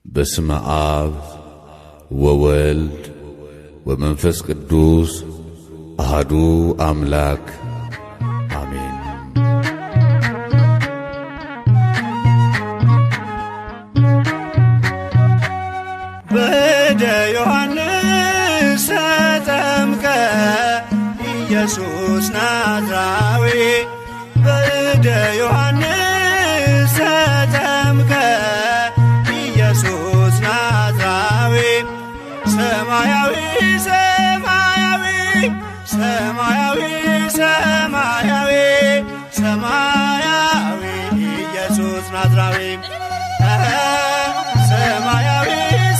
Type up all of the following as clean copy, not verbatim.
በስመ አብ ወወልድ ወመንፈስ ቅዱስ አሐዱ አምላክ አሜን። በእደ ዮሐንስ ተጠምቀ ኢየሱስ ናዝራዊ በእደ ዮሐንስ ተጠምቀ ኢየሱስ ናዝራዊ ሰማያዊ ሰማያዊ ሰማያዊ ሰማያዊ ሰማያዊ ኢየሱስ ናዝራዊ ሰማያዊ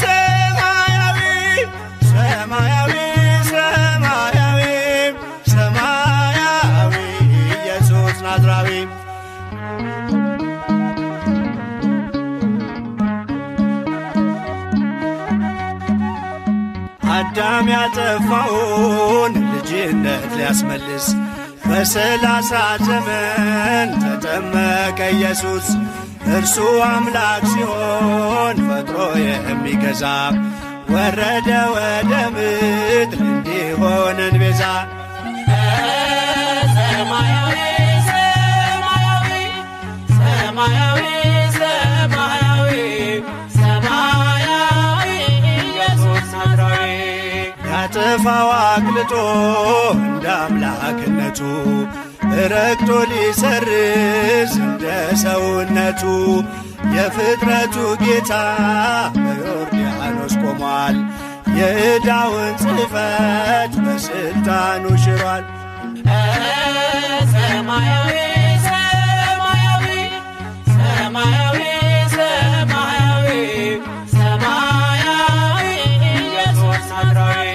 ሰማያዊ ሰማያዊ ሰማያዊ ሰማያዊ ኢየሱስ ናዝራዊ አዳም ያጠፋውን ልጅነት ሊያስመልስ በ30 ዘመን ተጠመቀ ኢየሱስ። እርሱ አምላክ ሲሆን ፈጥሮ የሚገዛ ወረደ ወደ ምድር እንዲሆነን ቤዛ። ሰማያዊ ሰማያዊ ሰማያዊ ሰማያዊ ሰማያዊ ኢየሱስ ናዝራዊ ያጠፋው አቅልጦ እንደ አምላክነቱ ረግጦ ሊሰርዝ እንደ ሰውነቱ የፍጥረቱ ጌታ በዮርዳኖስ ቆሟል። የዕዳውን ጽሕፈት በሥልጣኑ ሽሯል። ሰማያዊ ሰማያዊ ሰማያዊ ሰማያዊ ሰማያዊ ኢየሱስ ናዝራዊ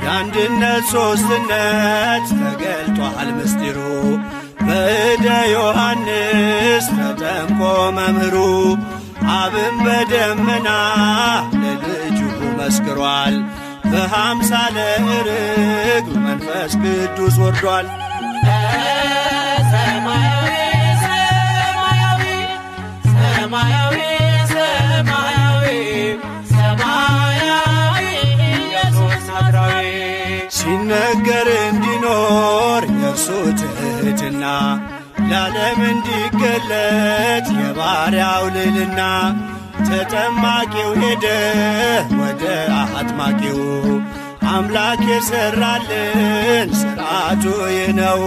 የአንድነት ሦስትነት ተገልጧል ምስጢሩ በእደ ዮሐንስ ተጠምቆ መምህሩ። አብን በደመና ለልጁ መስክሯል። በአምሳለ ርግብ መንፈስ ቅዱስ ወርዷል። ሰማያዊ ሰማያዊ ሰማያዊ ሰማያዊ ሰማያዊ ኢየሱስ ናዝራዊ ሲነገር እንዲኖር የእርሱ ትሕትና ለዓለም እንዲገለጥ የባሪያው ልዕልና። ተጠማቂው ሄደ ወደ አጥማቂው አምላክ የሠራልን ሥርዓቱ ይህ ነው።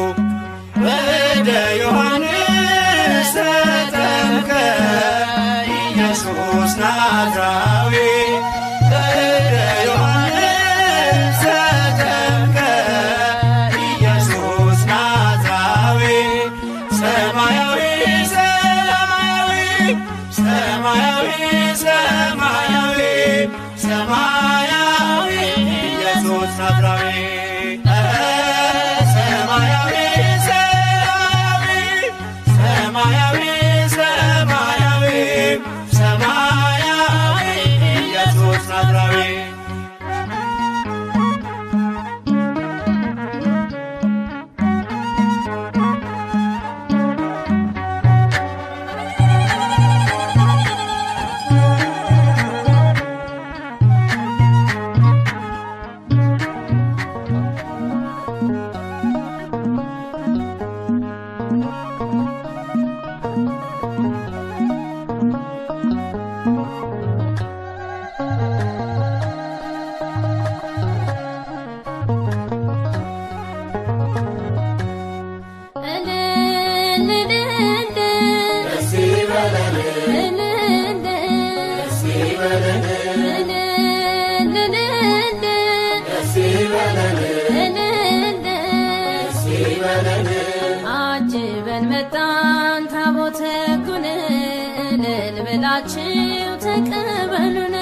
በእደ ዮሐንስ ተጠምቀ ኢየሱስ ናዝራዊ በእደ ዮሐንስ ተጠምቀ ኢየሱስ ናዝራዊ ሰማያዊ ሰማያዊ ሰማያዊ ሰማያዊ ሰማያዊ ኢየሱስ ናዝራዊ ሰማያዊ ሰማያዊ ሰማያዊ ሰማያዊ ሰማያዊ ኢየሱስ ናዝራዊ አጅበን መጣን ታቦተ ሕጉን እልል ብላችሁ ተቀበሉን።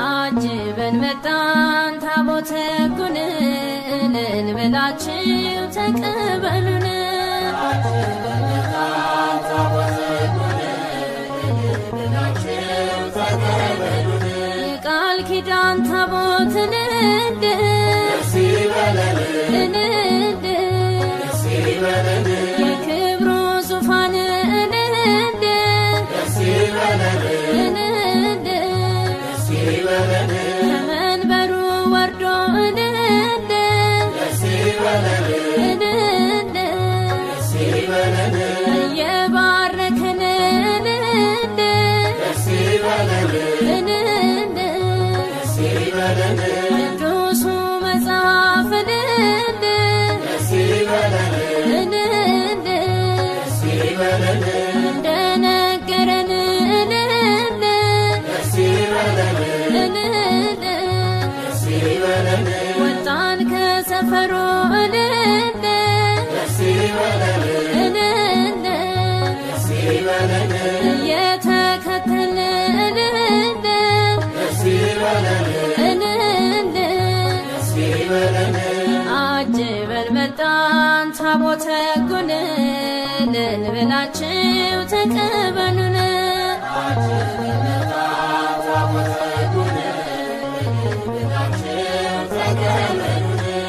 አጅበን መጣን ታቦተ ሕጉን እልል ብላችሁ ተቀበሉን። የቃል ኪዳን ታቦትን የክብሩ ዙፋን ከመንበሩ ወርዶ እየባረከን ቅዱሱ መጽሐፍ እንደነገረን ወጣን ከሰፈሩ እየተከተልን አጅበን መጣን ታቦተ ሕጉን ልንበላችሁ ተቀበሉን።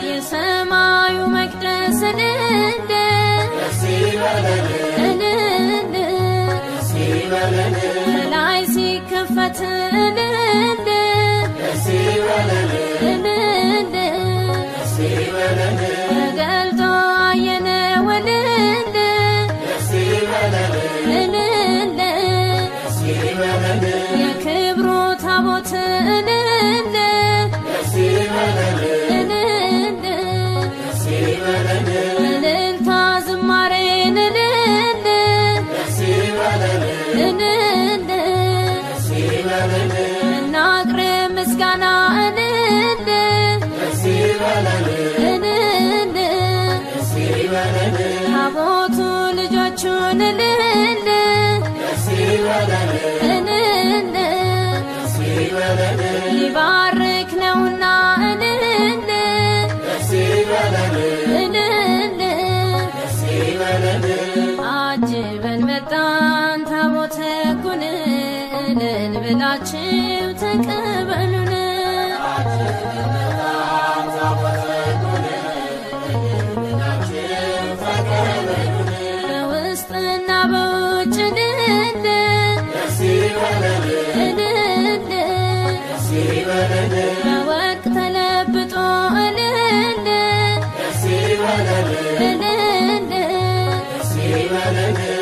የሰማዩ መቅደስ ከላይ ሲከፈት ተገልጦ አየነው የክብሩ ታቦት እልልታ ዝማሬን እናቅርብ ምስጋና ታቦቱ ልጆቹን ሊባርክ ነውና አጅበን መጣን ታቦተ ሕጉን ልንበላችሁ ተቀበሉን። በውስጥና በውጭ በወርቅ ተለብጦ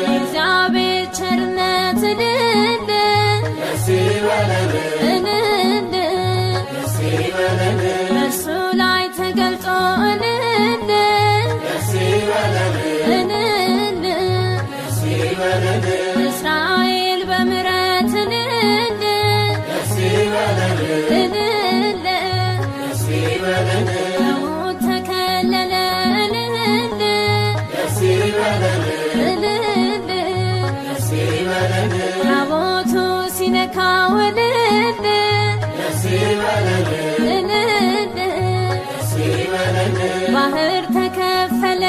የእግዚአብሔር ቸርነት በእርሱ ላይ ተገልጦ እስራኤል በምሕረት ከሞት ተከለለ ታቦቱ ሲነካው ባህር ተከፈለ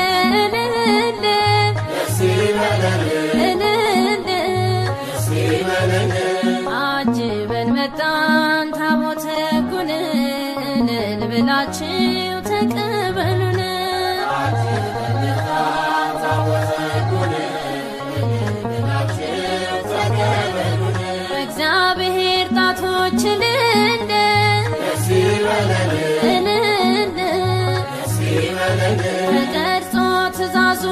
አጅበን መጣን ታቦተ ሕጉን ልንበላችሁ ተቀበሉን። በእግዚአብሔር ጣቶች ተቀርጾ ትእዛዙ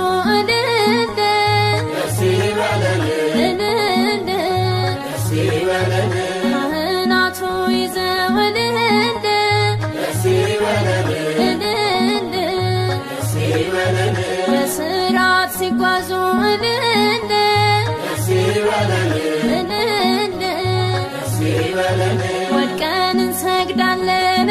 ካህናቱ ይዘው በሥርዓት ሲጓዙ ወድቀን እንሰግዳለን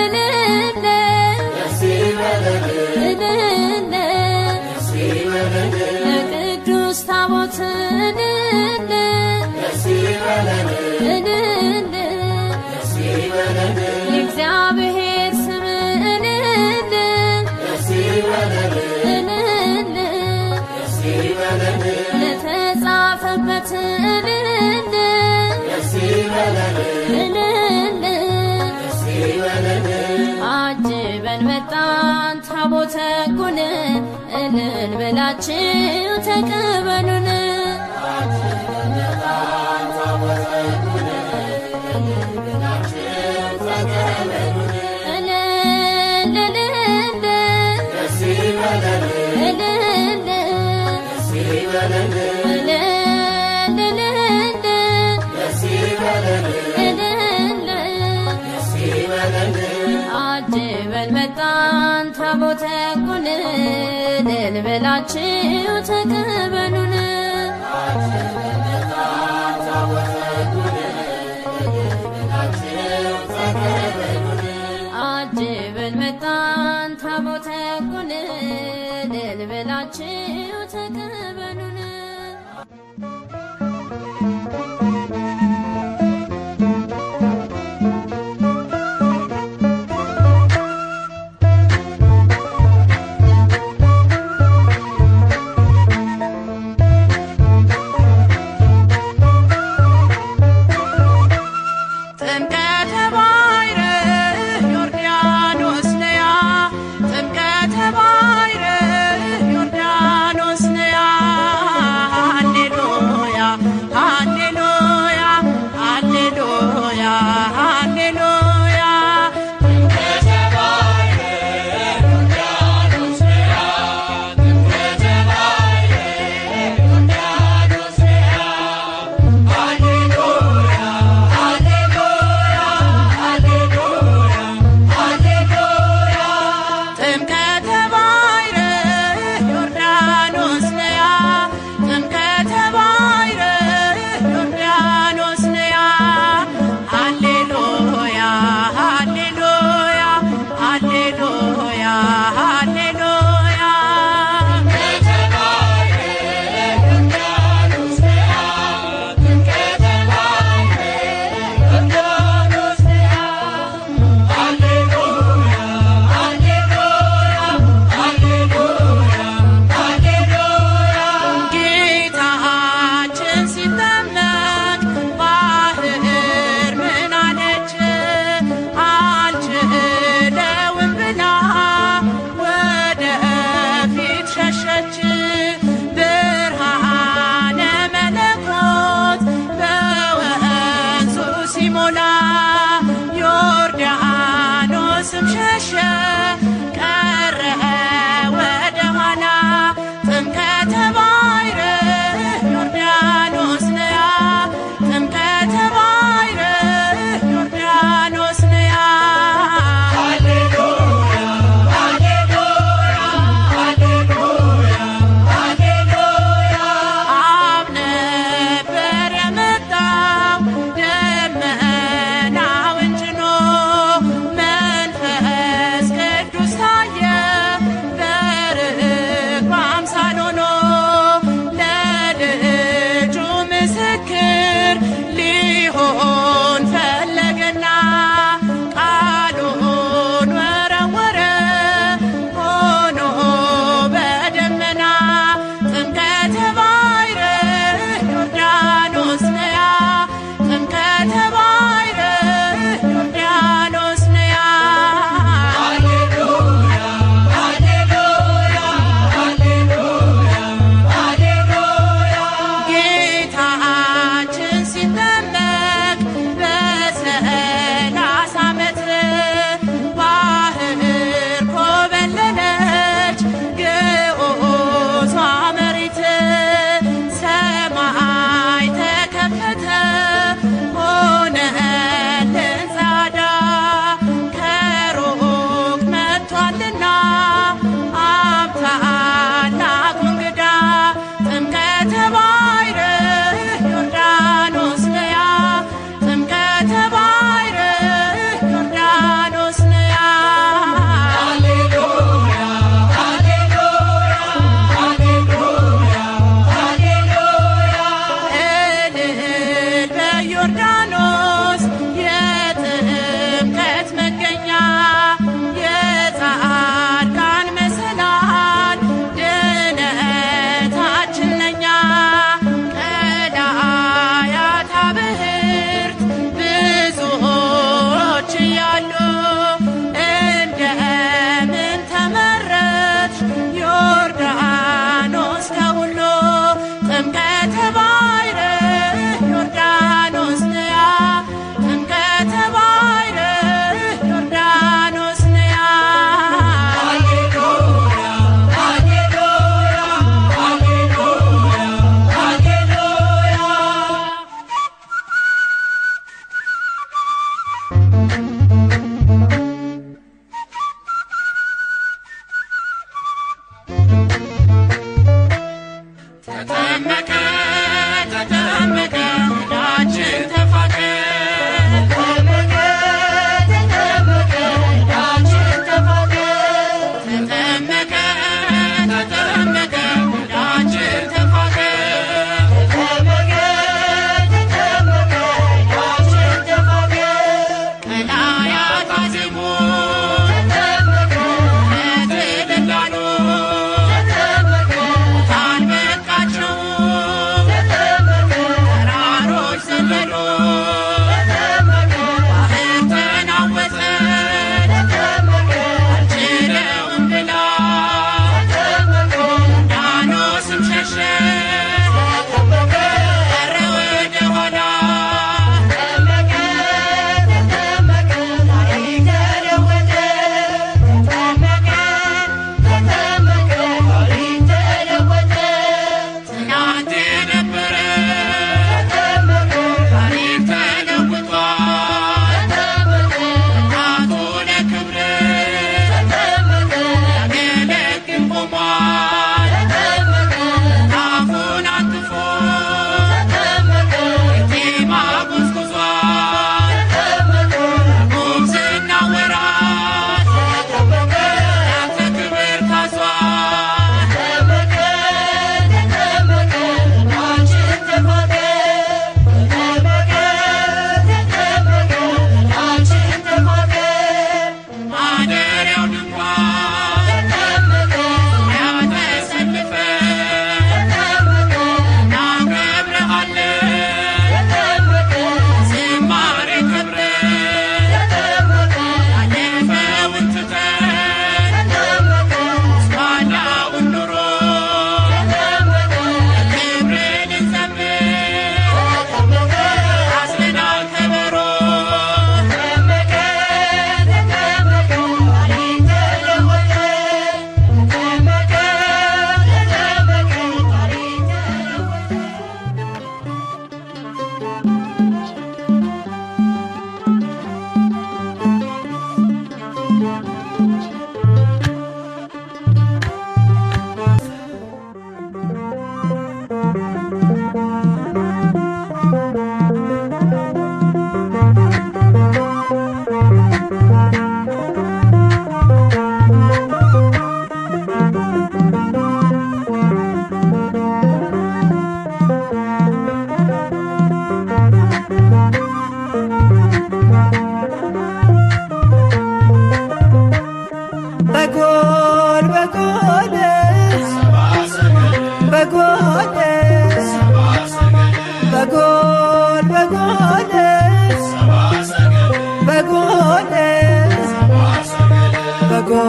ለቅዱስ ታቦት የእግዚአብሔር ስም ታቦት እልል አጅበን መጣን ታቦተ ሕጉን እልል ብላችሁ ተቀበሉን አጅበን መጣን ታቦተ ሕጉን እልል ብላችሁ ተቀበሉን አጅበን መጣን ታቦተ ሕጉን እልል ብላችሁ ተቀበሉን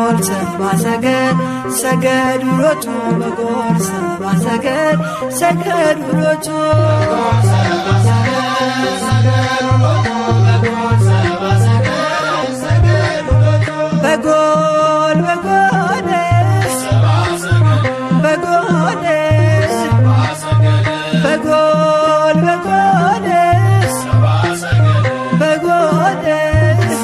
በጎል ሰብአ ሰገል ሰገዱ ሎቱ በጎል ሰብአ ሰገል ሰገዱ ሎቱ በጎል በጎልስ በጎልስ በጎል በጎልስ በጎልስ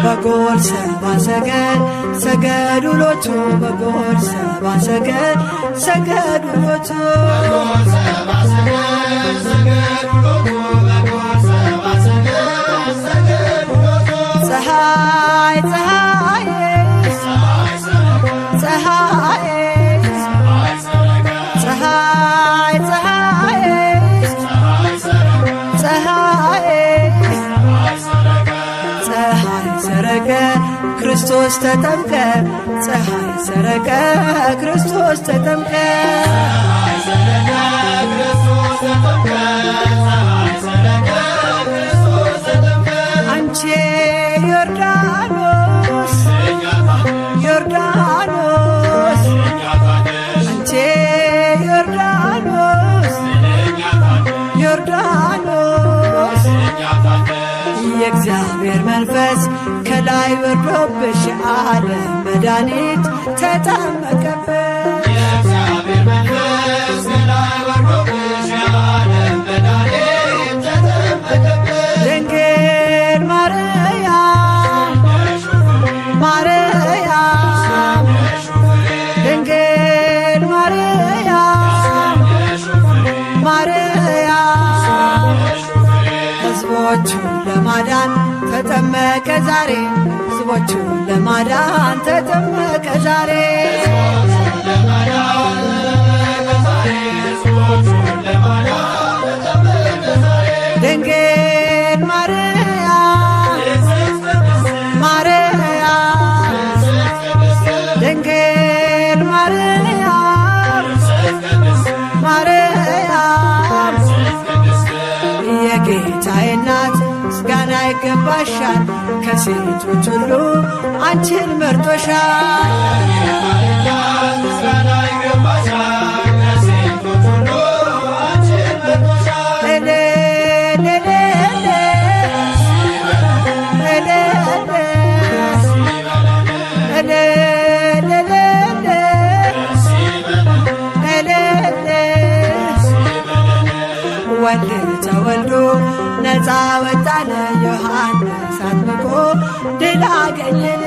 በጎል ሰብአ ሰገል ሰገዱ ሎቱ በጎል ሰብአ ሰገል ሰገዱ ሎቱ ፀሐይ ፀሐይ ፀሐይ ፀሐይ ፀሐይ ፀሐይ ፀሐይ ሰረቀ ክርስቶስ ተጠምቀ ፀሐይ ሰረቀ ክርስቶስ ተጠምቀ አንቺ ዮርዳኖስ ዮርዳኖስ አንቺ ዮርዳኖስ ዮርዳኖስ የእግዚአብሔር መንፈስ ከላይ ወርዶብሽ ዓለም መድኃኒት ተጠመቀብሽ የእግዚአብሔር መንፈስ ከላይ ወርዶብሽ ዓለም መድኃኒት ተጠመቀብሽ ድንግል ማርያም ማርያም ድንግል ማርያም ማርያም ሕዝቦቹን ለማዳን ተጠመቀ ዛሬ ሕዝቦቹን ለማዳን ተጠመቀ ዛሬ ድንግል ማርያም ማርያም ድንግል ማርያም ማርያም የጌታዬ እናት ምስጋና ይገባሻል ከሴቶች ሁሉ አንቺን መርጦሻል ወልድ ተወልዶ ነፃ ወጣነ ዮሐንስ አጥምቆ ድል አገኘን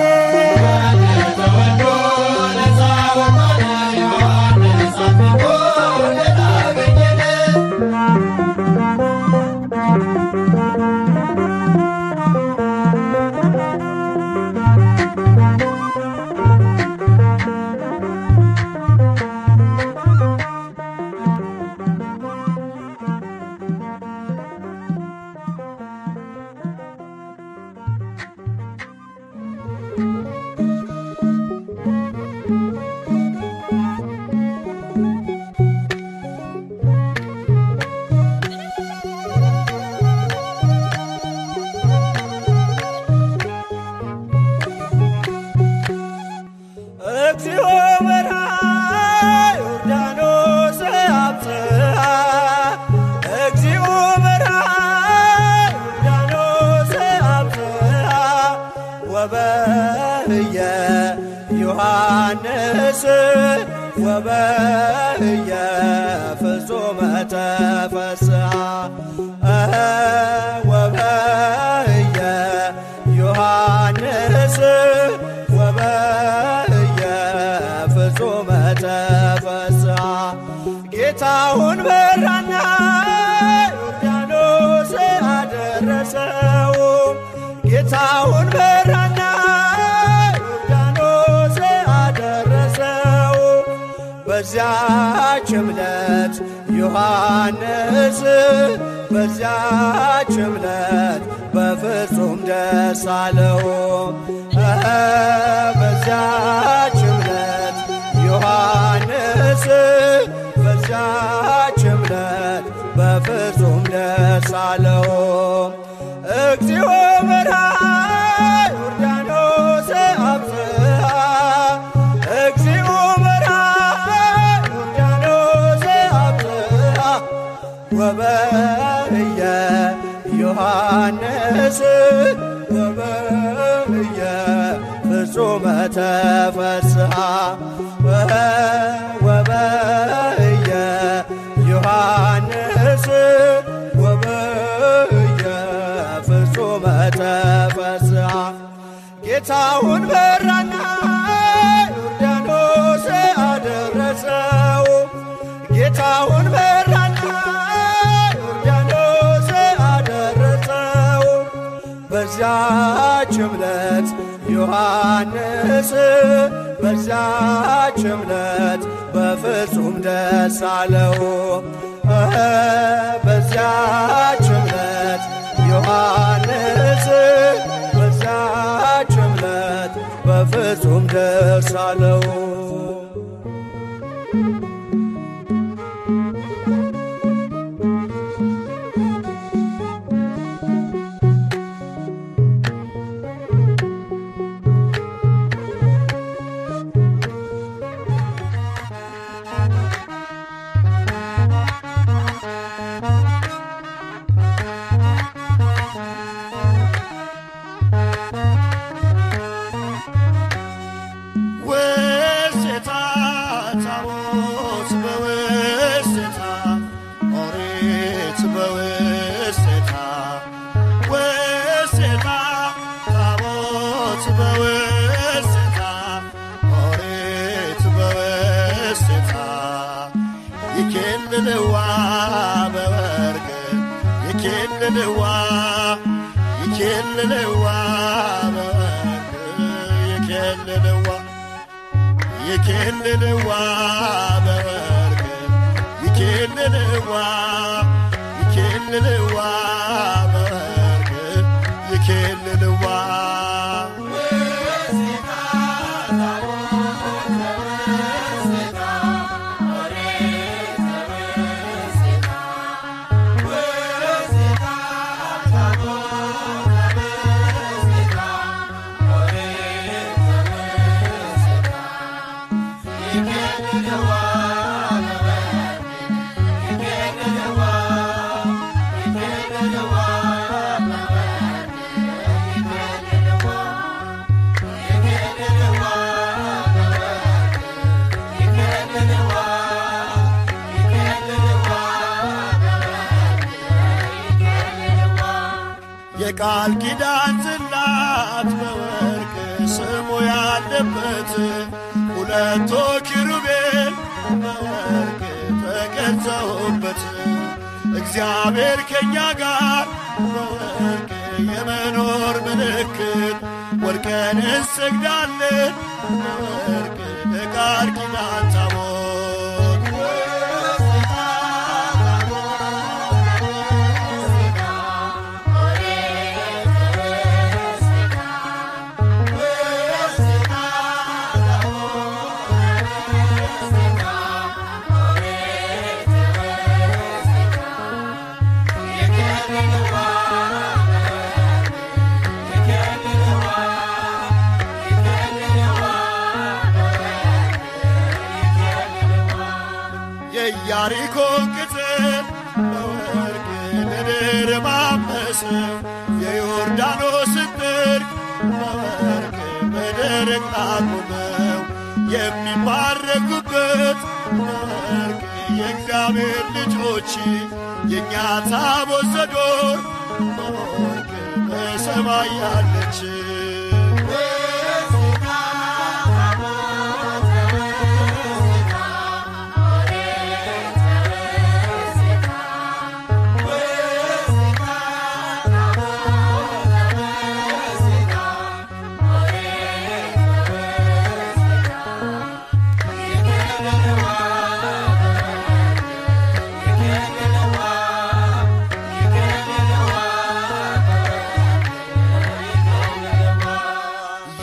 ወበህየ ዮሐንስ ወበህየ ፍጹመ ተፈስሐ ወበህየ ዮሐንስ ወበህየ ፍጹመ ተፈስሐ ጌታውን በራና ዮርዳኖስ አደረሰው ጌታውን በራና ዮርዳኖስ አደረሰው በዚያች ዕለት ዮሐንስ በዚያች ዕለት በፍጹም ደስ አለው በዚያች ዕለት ዮሐንስ በዚያች ዕለት በፍጹም ደስ አለው እግዚኦ በርሃ ዮርዳኖስ አብጽሐ ወበእየ ዮሐንስ ወበእየ ፍጹመ ተፈስሐ ወበእየ ዮሐንስ ወበእየ ፍጹመ ተፈስሐ ጌታውን በራና ዮርዳኖስ አደረሰው ጌታውን በራና ዮርዳኖስ አደረሰው በዚያች ዕለት ዮሐንስ በዚያች ዕለት በፍጹም ደስ አለው በዚያች ዕለት ዮሐንስ በዚያች ዕለት በፍጹም ደስ አለው። ይኬልልዋ በወርቅ ይኬልልዋ ይኬልልዋ በወርቅ ይኬልልዋ ይኬልልዋ በወርቅ ይኬልልዋ ይኬልልዋ በወርቅ ይኬልልዋ የቃል ኪዳን ጽላት በወርቅ ስሙ ያለበት ሁለቱ ኪሩቤል በወርቅ ተቀርጸውበት እግዚአብሔር ከእኛ ጋር በወርቅ የመኖር ምልክት ወድቀን እንሰግዳለን በወርቅ ለቃል ኪዳን ታቦት የኢያሪኮን ቅጥር በወርቅ ምድር ማመሰው የዮርዳኖስን ጥልቅ በወርቅ በደረቅ አቁመው የሚባረኩበት በወርቅ የእግዚአብሔር ልጆች የእኛ ታቦት ዘዶር በወርቅ በሰማይ ያለች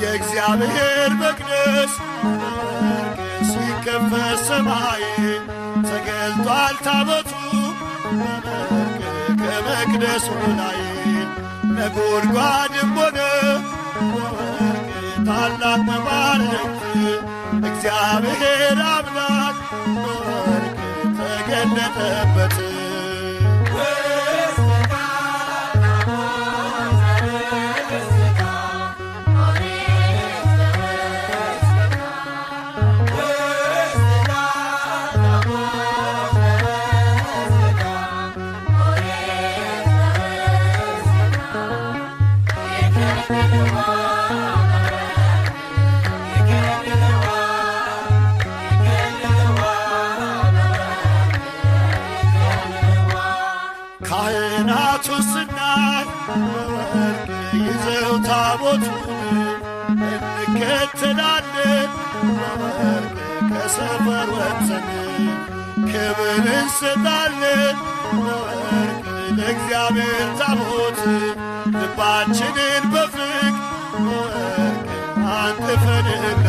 የእግዚአብሔር መቅደስ በወርቅ ሲከፈት ሰማይ ተገልጧል ታቦቱ በወርቅ ከመቅደሱ ላይ ነጎድጓድም ሆነ በወርቅ ታላቅ መባረክት እግዚአብሔር አምላክ በወርቅ ተገለጠበት ታቦቱን እንከተላለን በወርቅ ከሰፈር ወጥተን ክብር እንሰጣለን በወርቅ ለእግዚአብሔር ታቦት ልባችንን በፍቅር በወርቅ አንጥፈንለት